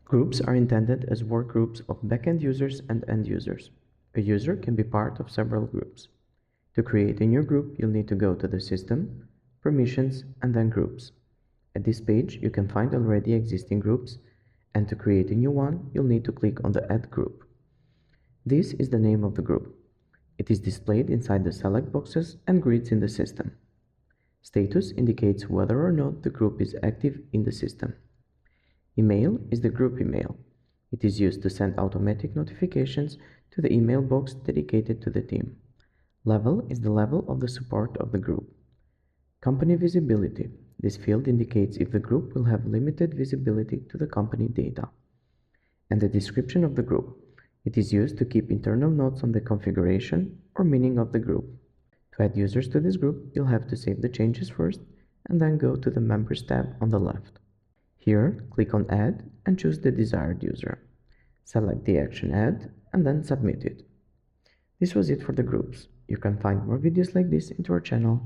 Groups are intended as work groups of backend users and end users. A user can be part of several groups. To create a new group, you'll need to go to the System, Permissions, and then Groups. At this page, you can find already existing groups, and to create a new one, you'll need to click on the Add Group. This is the name of the group. It is displayed inside the select boxes and grids in the system. Status indicates whether or not the group is active in the system. Email is the group email. It is used to send automatic notifications to the email box dedicated to the team. Level is the level of the support of the group. Company visibility. This field indicates if the group will have limited visibility to the company data. And the description of the group. It is used to keep internal notes on the configuration or meaning of the group. To add users to this group, you'll have to save the changes first and then go to the Members tab on the left. Here, click on Add and choose the desired user. Select the action Add and then submit it. This was it for the groups. You can find more videos like this into our channel.